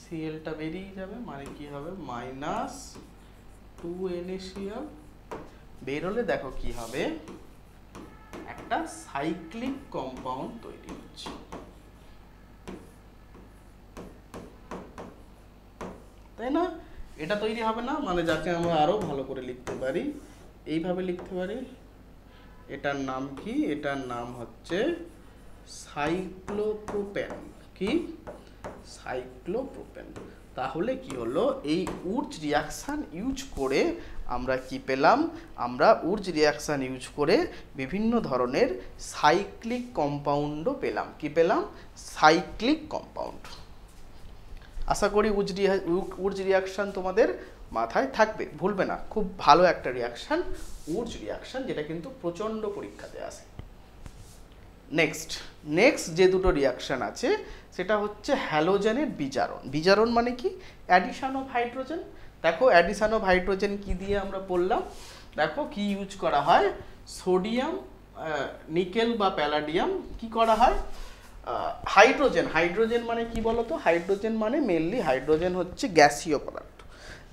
Speaker 1: Clটা বেরিয়ে যাবে, মানে কি হবে? মাইনাস 2NaCl বেরোলে দেখো কি হবে? একটা সাইক্লিক কম্পাউন্ড তৈরি হচ্ছে। তাই না? এটা তৈরি হবে না, মানে যাকে আমরা আরো ভালো করে লিখতে পারি, এইভাবে লিখতে পারি। এটার নাম কি? এটার নাম হচ্ছে সাইক্লোপ্রোপেন। কি? সাইক্লোপ্রোপেন। তাহলে কি হলো? এই উর্জ রিয়াকশন ইউজ করে আমরা কি পেলাম? আমরা উর্জ রিয়াকশন ইউজ করে বিভিন্ন ধরনের সাইক্লিক কম্পাউন্ডও পেলাম। কি পেলাম? Cyclic compound. আশা করি উর্জ রিয়াকশন তোমাদের মাথায় থাকবে, ভুলবে না। খুব ভালো একটা রিয়াকশন, উর্জ রিয়াকশন, যেটা কিন্তু প্রচন্ড পরীক্ষাতে আসে। নেক্সট যে দুটো রিয়াকশন আছে সেটা হচ্ছে হ্যালোজেনের বিজারণ। বিজারণ মানে কি? Addition of hydrogen. দেখো অ্যাডিশন অফ হাইড্রোজেন কি দিয়ে আমরা পড়লাম? দেখো কি ইউজ করা হয়? সোডিয়াম, নিকেল বা প্যালাডিয়াম কি করা হয়? হাইড্রোজেন মানে কি বলতো? হাইড্রোজেন মানে মেনলি হাইড্রোজেন হচ্ছে গ্যাসীয় পদার্থ।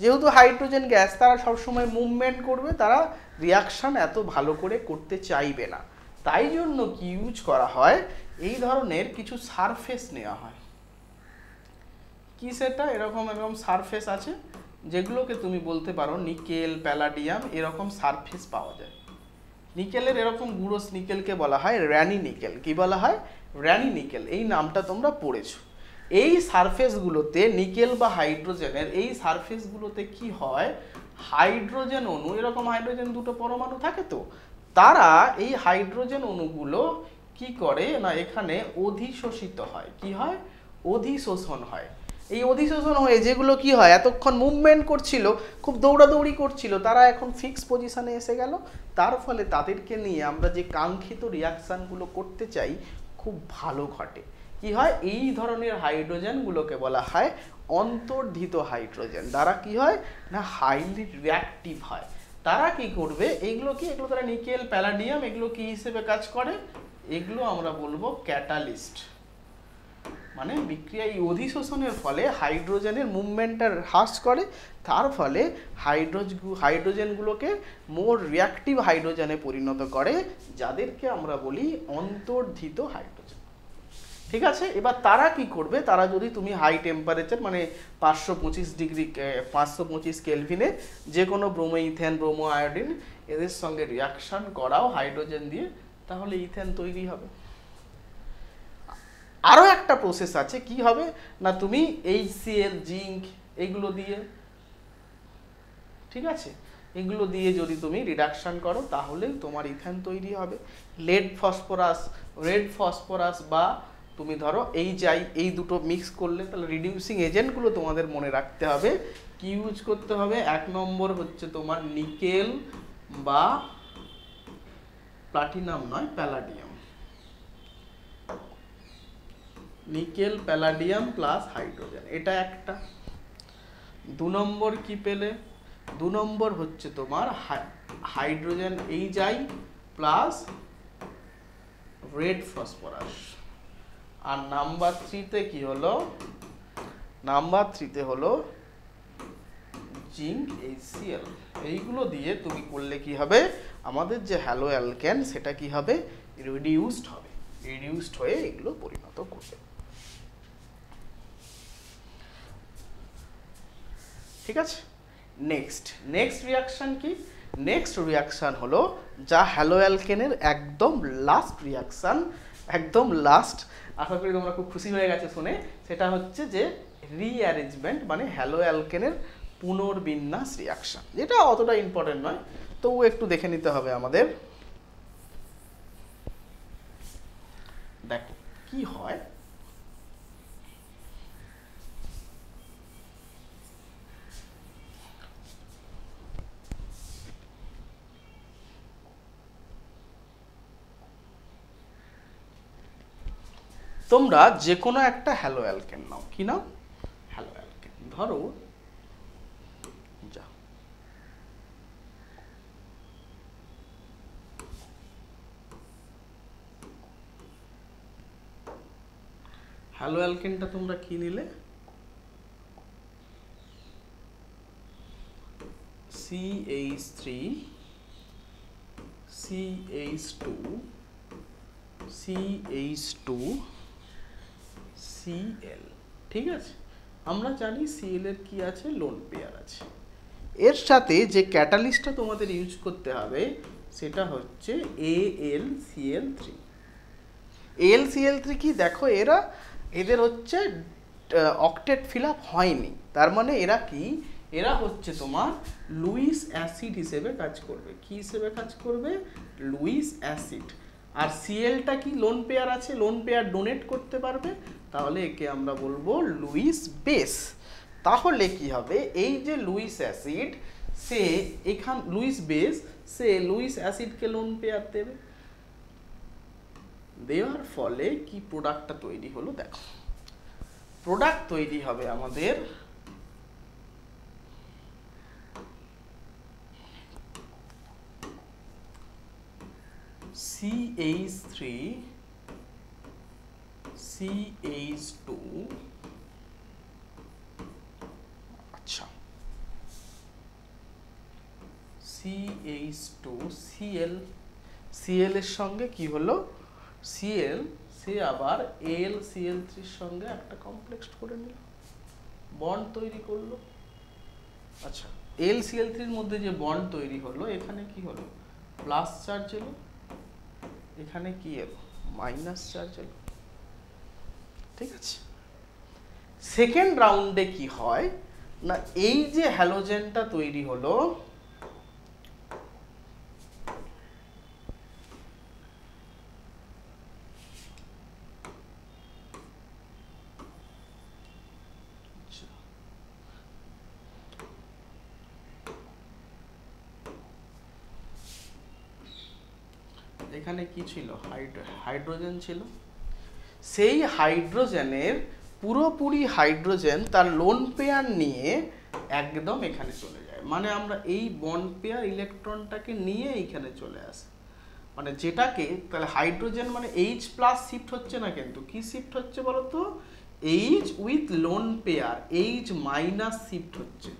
Speaker 1: যেহেতু হাইড্রোজেন গ্যাস, তারা সবসময় মুভমেন্ট করবে, তারা রিয়াকশন এত ভালো করে করতে চাইবে না। তাই জন্য কি ইউজ করা হয়? এই ধরনের কিছু সারফেস নেওয়া হয়। কি সেটা? এরকম সারফেস আছে যেগুলোকে তুমি বলতে পারো নিকেল, প্যালাডিয়াম, এরকম সারফেস পাওয়া যায়। নিকেলের এরকম গুঁড়ো নিকেলকে বলা হয় র্যানি নিকেল। কি বলা হয়? Raney nickel. এই নামটা তোমরা পড়েছো। এই সারফেসগুলোতে নিকেল বা হাইড্রোজেনের এই সারফেসগুলোতে কি হয়? হাইড্রোজেন অণু, এরকম হাইড্রোজেন দুটো পরমাণু থাকে তো, তারা এই হাইড্রোজেন অণুগুলো কি করে না এখানে অধিশোষিত হয়। কি হয়? অধিশোষণ হয়। এই অধিশোষণ হয়ে যেগুলো কি হয়, এতক্ষণ মুভমেন্ট করছিল, খুব দৌড়াদৌড়ি করছিল, তারা এখন ফিক্স পজিশনে এসে গেল। তার ফলে তাদেরকে নিয়ে আমরা যে কাঙ্ক্ষিত রিয়াকশানগুলো করতে চাই, খুব খুব ভালো ঘটে। কি হয়, এই ধরনের হাইড্রোজেনগুলোকে বলা হয় অন্তর্ধিত হাইড্রোজেন। দ্বারা কি হয় না হাইলি রিঅ্যাক্টিভ হয়। তারা কি করবে, এগুলো তারা নিকেল প্যালাডিয়াম এগুলো কি হিসেবে কাজ করে, এগুলো আমরা বলবো ক্যাটালিস্ট। মানে বিক্রিয়া এই অধিশোষণের ফলে হাইড্রোজেনের মুভমেন্টটা হ্রাস করে, তার ফলে হাইড্রোজেনগুলোকে মোর রিঅ্যাক্টিভ হাইড্রোজেনে পরিণত করে, যাদেরকে আমরা বলি অন্তর্ধিত হাইড্রোজেন। ঠিক আছে, এবার তারা কি করবে, তারা যদি তুমি হাই টেম্পারেচার মানে 525 কেলভিনে যে কোনো ব্রোমো ইথেন ব্রোমো আয়োডিন এদের সঙ্গে রিয়াকশন করাও হাইড্রোজেন দিয়ে, তাহলে ইথেন তৈরি হবে। আরও একটা প্রসেস আছে, কি হবে না তুমি HCl জিঙ্ক এগুলো দিয়ে, ঠিক আছে, এগুলো দিয়ে যদি তুমি রিডাকশন করো তাহলে তোমার ইথেন তৈরি হবে। রেড ফসফরাস বা তুমি ধরো এই দুটো মিক্স করলে, তাহলে রিডিউসিং এজেন্টগুলো তোমাদের মনে রাখতে হবে, কি ইউজ করতে হবে। 1 নম্বর হচ্ছে তোমার নিকেল বা প্লাটিনাম নয় palladium, nickel palladium plus hydrogen, এটা একটা। 2 নম্বর কি পেলে, 2 নম্বর হচ্ছে তোমার হাইড্রোজেন প্লাস রেড ফসফরাস। আর নাম্বার 3-তে কি হলো, নাম্বার 3-তে হলো জিঙ্ক HCl। এইগুলো দিয়ে তুমি করলে কি হবে, আমাদের যে হ্যালো অ্যালকেন সেটা কি হবে, রিডিউসড হবে, রিডিউসড হয়ে এগুলো পরিণত করবে। ঠিক আছে, নেক্সট রিয়াকশন কি, নেক্সট রিয়াকশন হলো যা হ্যালো অ্যালকেনের একদম লাস্ট রিয়াকশন, একদম লাস্ট। আশা করি তোমরা খুব খুশি হয়ে গেছে শুনে। সেটা হচ্ছে যে রিঅ্যারেঞ্জমেন্ট মানে হ্যালো অ্যালকেনের পুনর্বিন্যাস রিয়াকশন, যেটা অতটা ইম্পর্টেন্ট নয়, তবু একটু দেখে নিতে হবে আমাদের। দেখো কি হয়, তোমরা যে কোনো একটা হ্যালো অ্যালকেন নাও, কি নাও, হ্যালো অ্যালকেন। ধরো হ্যালো অ্যালকেনটা তোমরা কি নিলে, CH3 CH2 CH2 Cl। ঠিক আছে, আমরা জানি Cl এর কি আছে, লোন পেয়ার আছে। এর সাথে যে ক্যাটালিস্টটা তোমাদের ইউজ করতে হবে সেটা হচ্ছে AlCl3। AlCl3 কি দেখো, এদের হচ্ছে অক্টেট ফিল আপ হয়নি, তার মানে এরা কি, এরা হচ্ছে তোমার লুইস অ্যাসিড হিসেবে কাজ করবে। কি হিসেবে কাজ করবে, লুইস অ্যাসিড। আর Clটা কি লোন পেয়ার আছে, লোন পেয়ার ডোনেট করতে পারবে, তাহলে একে আমরা বলবো লুইস বেস। তাহলে কি হবে, এই যে লুইস অ্যাসিড সে লুইস বেস সে লুইস অ্যাসিডকে লোন পেয়ার দেবে, দেওয়ার ফলে কি প্রোডাক্টটা তৈরি হলো, দেখো প্রোডাক্ট তৈরি হবে আমাদের CH3 CH2, আচ্ছা CH2 Cl, Cl এর সঙ্গে কি হলো, Cl সে আবার AlCl3 এর সঙ্গে একটা কমপ্লেক্স করে নিল, বন্ড তৈরি করলো। আচ্ছা, AlCl3 এর মধ্যে যে বন্ড তৈরি হলো, এখানে কি হলো, প্লাস চার্জ এলো, এখানে কি এলো, মাইনাস চার্জ এলো। ঠিক আছে, সেকেন্ড রাউন্ডে কি হয় না, এই যে হ্যালোজেনটা তৈরি হলো, এখানে কি ছিল, হাইড্রোজেন ছিল, সেই হাইড্রোজেনের পুরোপুরি হাইড্রোজেন তার লোন পেয়ার নিয়ে একদম এখানে চলে যায়, মানে আমরা এই বন্ড পেয়ার ইলেকট্রনটাকে নিয়ে এইখানে চলে আসে, মানে যেটাকে তাহলে হাইড্রোজেন মানে H প্লাস শিফট হচ্ছে না, কিন্তু কি শিফট হচ্ছে বলতো, H with lone pair H minus shift হচ্ছে,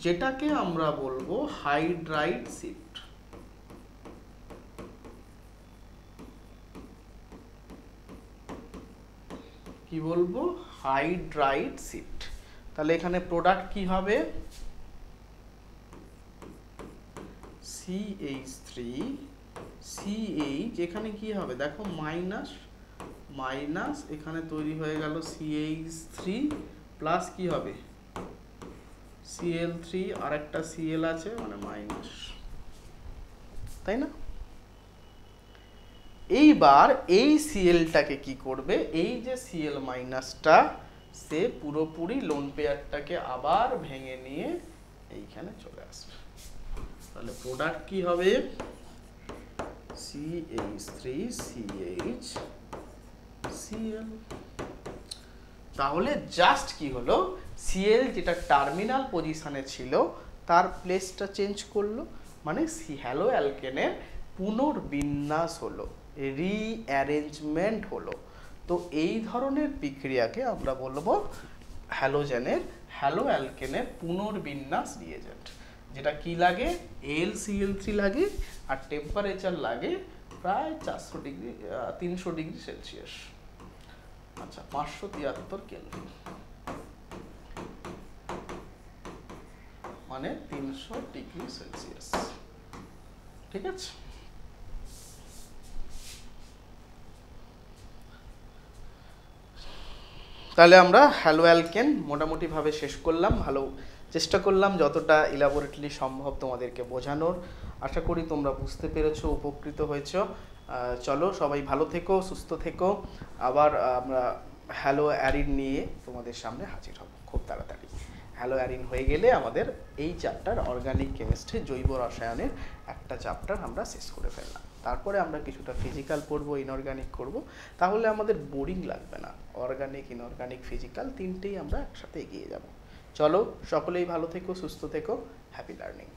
Speaker 1: যেটাকে আমরা বলবো হাইড্রাইড শিফট। কি বলবো, হাইড্রাইড শিফট। তাহলে এখানে প্রোডাক্ট কি হবে, CH3 CH, এখানে কি হবে দেখো মাইনাস মাইনাস, এখানে তৈরি হয়ে গেল CH3 প্লাস কি হবে Cl3, আর একটা Cl আছে মানে মাইনাস, তাই না? এইবার এই Clটাকে কি করবে, এই যে Cl মাইনাসটা সে পুরোপুরি লোন পেয়ারটাকে আবার ভেঙে নিয়ে এইখানে চলে আসবে। তাহলে প্রোডাক্ট কি হবে, CH3CH Cl। তাহলে জাস্ট কি হলো, Cl যেটা টার্মিনাল পজিশনে ছিল তার প্লেসটা চেঞ্জ করলো, মানে হ্যালো অ্যালকেনের পুনর্বিন্যাস হলো, রিঅ্যারেঞ্জমেন্ট হলো। তো এই ধরনের বিক্রিয়াকে আমরা বলবো হ্যালোজেনের হ্যালো অ্যালকেনের পুনর্বিন্যাস রিএজেন্ট, যেটা কি লাগে AlCl3 লাগে, আর টেম্পারেচার লাগে প্রায় 300 ডিগ্রি সেলসিয়াস, আচ্ছা 573 কেলভিন, মানে 300 ডিগ্রি সেলসিয়াস, ঠিক আছে? তাহলে আমরা হ্যালো অ্যালকেন মোটামুটি ভাবে শেষ করলাম, ভালো চেষ্টা করলাম যতটা ইলাবোরেটলি সম্ভব তোমাদেরকে বোঝানোর। আশা করি তোমরা বুঝতে পেরেছো, উপকৃত হয়েছো। চলো সবাই ভালো থেকো, সুস্থ থেকো, আবার আমরা হ্যালো অ্যারিন নিয়ে তোমাদের সামনে হাজির হব খুব তাড়াতাড়ি। হ্যালো অ্যারিন হয়ে গেলে আমাদের এই চ্যাপ্টার অর্গানিক কেমিস্ট্রি জৈব রসায়নের একটা চ্যাপ্টার আমরা শেষ করে ফেললাম। তারপরে আমরা কিছুটা ফিজিক্যাল পড়বো, ইনঅর্গানিক করব, তাহলে আমাদের বোরিং লাগবে না। অর্গানিক, ইনঅর্গানিক, ফিজিক্যাল তিনটেই আমরা একসাথে এগিয়ে যাব। চলো সকলেই ভালো থেকো, সুস্থ থেকো, হ্যাপি লার্নিং।